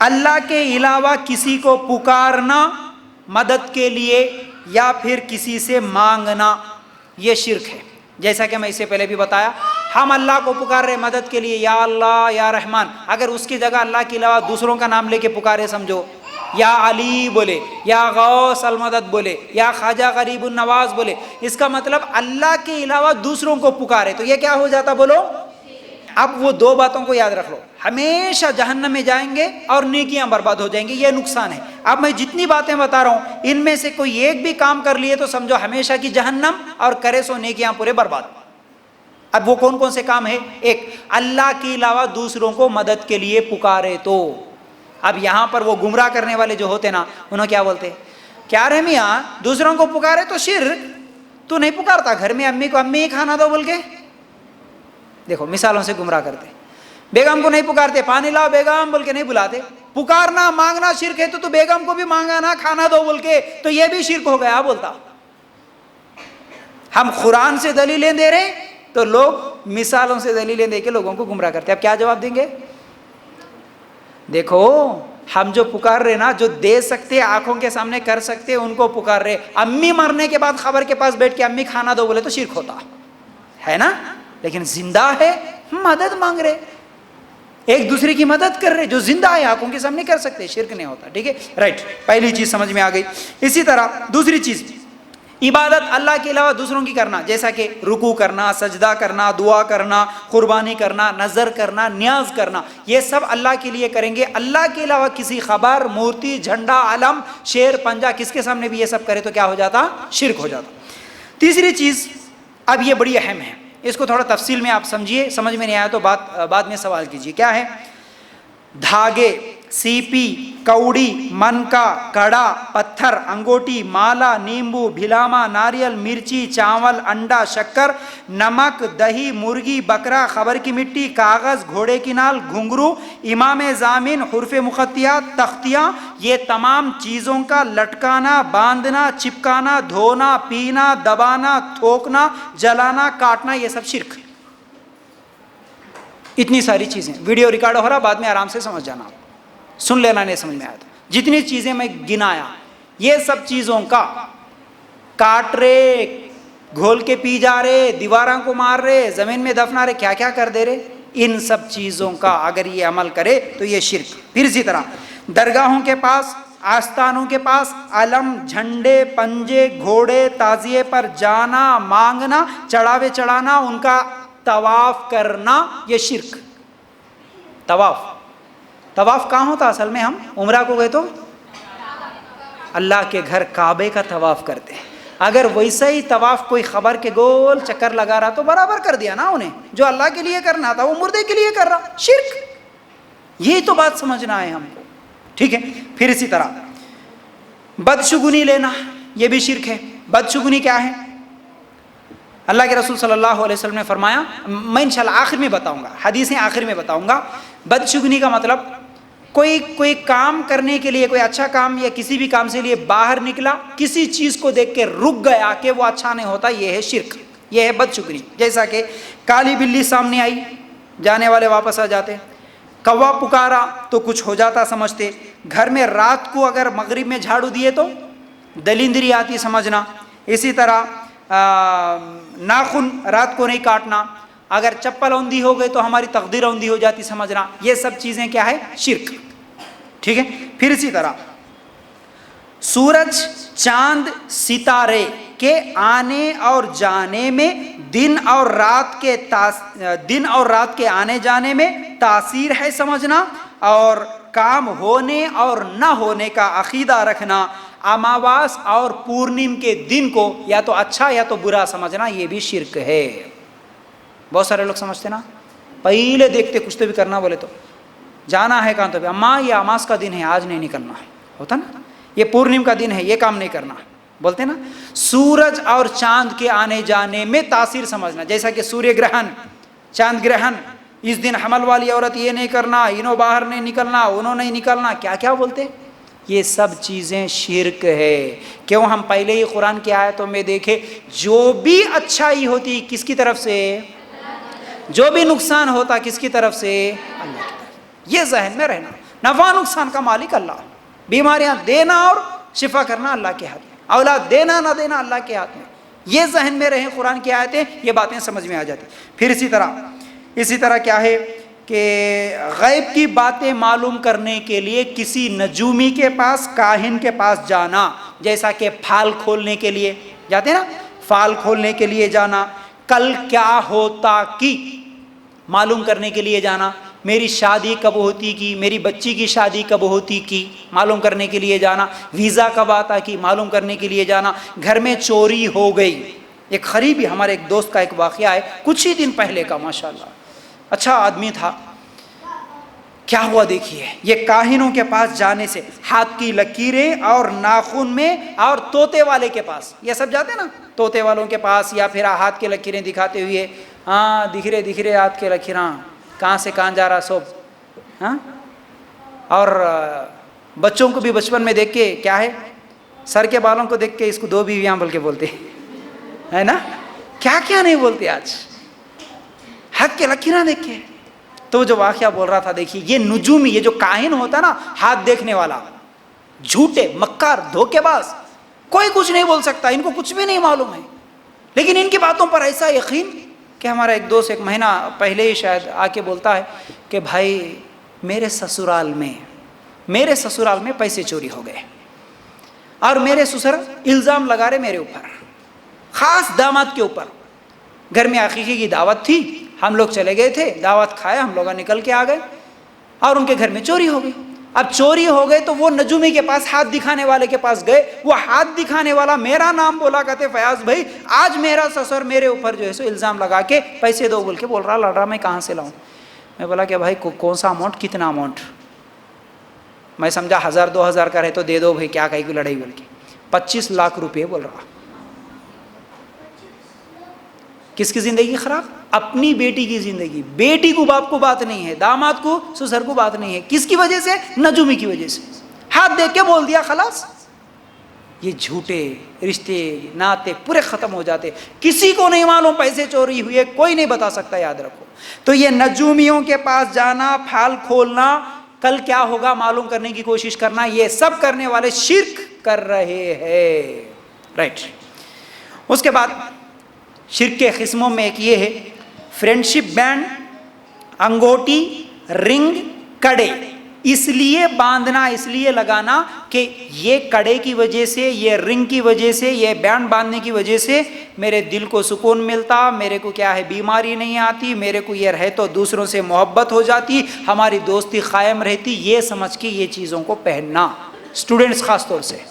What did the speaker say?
اللہ کے علاوہ کسی کو پکارنا مدد کے لیے یا پھر کسی سے مانگنا، یہ شرک ہے۔ جیسا کہ میں اس سے پہلے بھی بتایا، ہم اللہ کو پکار رہے مدد کے لیے، یا اللہ یا رحمان، اگر اس کی جگہ اللہ کے علاوہ دوسروں کا نام لے کے پکارے، سمجھو یا علی بولے، یا غوث المدد بولے، یا خواجہ غریب النواز بولے، اس کا مطلب اللہ کے علاوہ دوسروں کو پکارے، تو یہ کیا ہو جاتا بولو؟ اب وہ دو باتوں کو یاد رکھ لو، ہمیشہ جہنم میں جائیں گے اور نیکیاں برباد ہو جائیں گی، یہ نقصان ہے۔ اب میں جتنی باتیں بتا رہا ہوں ان میں سے کوئی ایک بھی کام کر لیے تو سمجھو ہمیشہ کی جہنم، اور کرے سو نیکیاں پورے برباد۔ اب وہ کون کون سے کام ہے؟ ایک، اللہ کے علاوہ دوسروں کو مدد کے لیے پکارے تو۔ اب یہاں پر وہ گمراہ کرنے والے جو ہوتے نا، انہوں کیا بولتے؟ کیا رہے میاں دوسروں کو پکارے تو شرک، تو نہیں پکارتا گھر میں امی کو، امی کھانا دو بول کے؟ دیکھو مثالوں سے گمراہ کرتے۔ بیگم کو نہیں پکارتے، پانی لاؤ بیگم بول کے نہیں بلاتے۔ پکارنا مانگنا شرک ہے تو بیگم کو بھی مانگا نا کھانا دو بول کے، تو یہ بھی شرک ہو گیا بولتا۔ ہم قرآن سے دلیلیں دے رہے تو لوگ مثالوں سے دلیلیں دے کے لوگوں کو گمراہ کرتے۔ اب کیا جواب دیں گے؟ دیکھو ہم جو پکار رہے نا، جو دے سکتے آنکھوں کے سامنے کر سکتے ان کو پکار رہے، امی مرنے کے بعد خبر کے پاس بیٹھ کے امی کھانا دو بولے تو شرک ہوتا ہے نا، لیکن زندہ ہے مدد مانگ رہے، ایک دوسرے کی مدد کر رہے، جو زندہ ہے آنکھوں کے سامنے کر سکتے، شرک نہیں ہوتا۔ ٹھیک ہے، رائٹ، پہلی چیز سمجھ میں آ گئی۔ اسی طرح دوسری چیز، عبادت اللہ کے علاوہ دوسروں کی کرنا، جیسا کہ رکوع کرنا، سجدہ کرنا، دعا کرنا، قربانی کرنا، نظر کرنا، نیاز کرنا، یہ سب اللہ کے لیے کریں گے۔ اللہ کے علاوہ کسی خبر، مورتی، جھنڈا، علم، شیر، پنجہ، کس کے سامنے بھی یہ سب کرے تو کیا ہو جاتا؟ شرک ہو جاتا۔ تیسری چیز، اب یہ بڑی اہم ہے، اس کو تھوڑا تفصیل میں آپ سمجھیے، سمجھ میں نہیں آیا تو بعد میں سوال کیجیے۔ کیا ہے؟ دھاگے، سیپی، کوڑی، منکا، کڑا، پتھر، انگوٹی، مالا، نیمبو، بھلاما، ناریل، مرچی، چاول، انڈا، شکر، نمک، دہی، مرغی، بکرا، خبر کی مٹی، کاغذ، گھوڑے کی نال، گھنگرو، امام زامن، حروف مقطعات، تختیاں، یہ تمام چیزوں کا لٹکانا، باندھنا، چپکانا، دھونا، پینا، دبانا، تھوکنا، جلانا، کاٹنا، یہ سب شرک۔ اتنی ساری چیزیں، ویڈیو ریکارڈ ہو رہا، بعد میں آرام سے سمجھ جانا، سن لینا، نہیں سمجھ میں آیا تو جتنی چیزیں میں گنایا، یہ سب چیزوں کا کاٹ رہے، گھول کے پی جا رہے، دیواراں کو مار رہے، زمین میں دفنا رہے، کیا کیا کر دے رہے، ان سب چیزوں کا اگر یہ عمل کرے تو یہ شرک۔ پھر اسی طرح درگاہوں کے پاس، آستانوں کے پاس علم، جھنڈے، پنجے، گھوڑے، تعزیے پر جانا، مانگنا، چڑھاوے چڑھانا، ان کا طواف کرنا، یہ شرک۔ طواف کہاں ہوتا اصل میں؟ ہم عمرہ کو گئے تو اللہ کے گھر کعبے کا طواف کرتے ہیں، اگر ویسا ہی طواف کوئی خبر کے گول چکر لگا رہا تو برابر کر دیا نا انہیں، جو اللہ کے لیے کرنا تھا وہ مردے کے لیے کر رہا، شرک۔ یہی تو بات سمجھنا ہے ہم کو، ٹھیک ہے۔ پھر اسی طرح بدشگونی لینا، یہ بھی شرک ہے۔ بدشگونی کیا ہے؟ اللہ کے رسول صلی اللہ علیہ وسلم نے فرمایا، میں انشاءاللہ آخر میں بتاؤں گا، حدیثیں آخر میں بتاؤں گا۔ بدشگونی کا مطلب کوئی کام کرنے کے لیے، کوئی اچھا کام یا کسی بھی کام سے لیے باہر نکلا، کسی چیز کو دیکھ کے رک گیا کہ وہ اچھا نہیں ہوتا، یہ ہے شرک، یہ ہے بدشگونی۔ جیسا کہ کالی بلی سامنے آئی، جانے والے واپس آ جاتے، کوا پکارا تو کچھ ہو جاتا سمجھتے، گھر میں رات کو اگر مغرب میں جھاڑو دیے تو دلندری آتی سمجھنا، اسی طرح ناخن رات کو نہیں کاٹنا، اگر چپل اوندھی ہو گئی تو ہماری تقدیر اوندھی ہو جاتی سمجھنا، یہ سب چیزیں کیا ہے؟ شرک، ٹھیک ہے۔ پھر اسی طرح سورج، چاند، ستارے کے آنے اور جانے میں، دن اور رات کے آنے جانے میں تاثیر ہے سمجھنا، اور کام ہونے اور نہ ہونے کا عقیدہ رکھنا، اماواس اور پورنیم کے دن کو یا تو اچھا یا تو برا سمجھنا، یہ بھی شرک ہے۔ بہت سارے لوگ سمجھتے نا، پہلے دیکھتے کچھ تو بھی کرنا بولے تو جانا ہے کہاں تو بھی، اماں یہ اماس کا دن ہے آج نہیں نکلنا، ہوتا نا، یہ پورنیم کا دن ہے یہ کام نہیں کرنا، بولتے نا۔ سورج اور چاند کے آنے جانے میں تاثیر سمجھنا، جیسا کہ سوریہ گرہن، چاند گرہن، اس دن حمل والی عورت یہ نہیں کرنا، انہوں باہر نہیں نکلنا، انہوں نہیں نکلنا، کیا کیا بولتے، یہ سب چیزیں شرک ہے۔ کیوں؟ ہم پہلے ہی قرآن کی آیتوں میں دیکھے، جو بھی اچھائی ہوتی کس کی طرف سے، جو بھی نقصان ہوتا کس کی طرف سے، اللہ کی طرف۔ یہ ذہن میں رہنا، نفع نقصان کا مالک اللہ، بیماریاں دینا اور شفا کرنا اللہ کے ہاتھ میں، اولاد دینا نہ دینا اللہ کے ہاتھ میں. یہ ذہن میں رہیں، قرآن کی آیتیں یہ باتیں سمجھ میں آ جاتی. پھر اسی طرح کیا ہے کہ غیب کی باتیں معلوم کرنے کے لیے کسی نجومی کے پاس، کاہن کے پاس جانا، جیسا کہ پھال کھولنے کے لیے جاتے ہیں نا، پھال کھولنے کے لیے جانا، کل کیا ہوتا کی معلوم کرنے کے لیے جانا، میری شادی کب ہوتی کی، میری بچی کی شادی کب ہوتی کی معلوم کرنے کے لیے جانا، ویزا کب آتا کی معلوم کرنے کے لیے جانا، گھر میں چوری ہو گئی. ایک قریبی ہمارے ایک دوست کا ایک واقعہ ہے کچھ ہی دن پہلے کا، ماشاءاللہ اچھا آدمی تھا. کیا ہوا دیکھیے، یہ کاہنوں کے پاس جانے سے، ہاتھ کی لکیریں اور ناخن میں، اور طوطے والے کے پاس، یہ سب جاتے نا طوطے والوں کے پاس، یا پھر ہاتھ کے لکیریں دکھاتے ہوئے، ہاں دکھ رہے ہاتھ کے لکیراں، کہاں سے کہاں جا رہا سب، ہاں. اور بچوں کو بھی بچپن میں دیکھ کے کیا ہے، سر کے بالوں کو دیکھ کے اس کو دو بیویاں بول کے بولتے ہے نا، کیا کیا نہیں بولتے آج، ہاتھ کے لکیراں دیکھ کے. تو جو واقعہ بول رہا تھا دیکھیے، یہ نجومی، یہ جو کاہن ہوتا نا ہاتھ دیکھنے والا، جھوٹے مکار دھوکے باز، کوئی کچھ نہیں بول سکتا، ان کو کچھ بھی نہیں معلوم ہے، لیکن ان کی باتوں پر ایسا یقین کہ ہمارا ایک دوست ایک مہینہ پہلے ہی شاید آ کے بولتا ہے کہ بھائی میرے سسرال میں پیسے چوری ہو گئے، اور میرے سسر الزام لگا رہے میرے اوپر، خاص داماد کے اوپر. گھر میں عقیقے کی دعوت تھی، ہم لوگ چلے گئے تھے، دعوت کھائے، ہم لوگ نکل کے آ گئے، اور ان کے گھر میں چوری ہو گئی. اب چوری ہو گئے تو وہ نجومی کے پاس، ہاتھ دکھانے والے کے پاس گئے. وہ ہاتھ دکھانے والا میرا نام بولا کہتے، فیاض بھائی آج میرا سسر میرے اوپر جو ہے سو الزام لگا کے پیسے دو بول کے بول رہا، لڑ رہا، میں کہاں سے لاؤں. میں بولا کہ بھائی کون سا اماؤنٹ، کتنا اماؤنٹ؟ میں سمجھا 1000-2000 کا رہے تو دے دو بھائی، کیا کہیں کی لڑائی بول کے. 25 لاکھ روپے بول رہا. کس کی زندگی خراب؟ اپنی بیٹی کی زندگی. بیٹی کو باپ کو بات نہیں ہے، داماد کو سسر کو بات نہیں ہے. کس کی وجہ سے؟ نجومی کی وجہ سے. ہاتھ دیکھ کے بول دیا، خلاص. یہ جھوٹے رشتے ناتے پورے ختم ہو جاتے. کسی کو نہیں معلوم پیسے چوری ہوئے، کوئی نہیں بتا سکتا، یاد رکھو. تو یہ نجومیوں کے پاس جانا، پھال کھولنا، کل کیا ہوگا معلوم کرنے کی کوشش کرنا، یہ سب کرنے والے شرک کر رہے ہیں. رائٹ. اس کے بعد شرک کے قسموں میں ایک یہ ہے، فرینڈشپ بینڈ، انگوٹی، رنگ، کڑے. اس لیے باندھنا، اس لیے لگانا کہ یہ کڑے کی وجہ سے، یہ رنگ کی وجہ سے، یہ بینڈ باندھنے کی وجہ سے میرے دل کو سکون ملتا، میرے کو کیا ہے بیماری نہیں آتی، میرے کو یہ رہے تو دوسروں سے محبت ہو جاتی، ہماری دوستی قائم رہتی. یہ سمجھ کے یہ چیزوں کو پہننا، اسٹوڈنٹس خاص طور سے.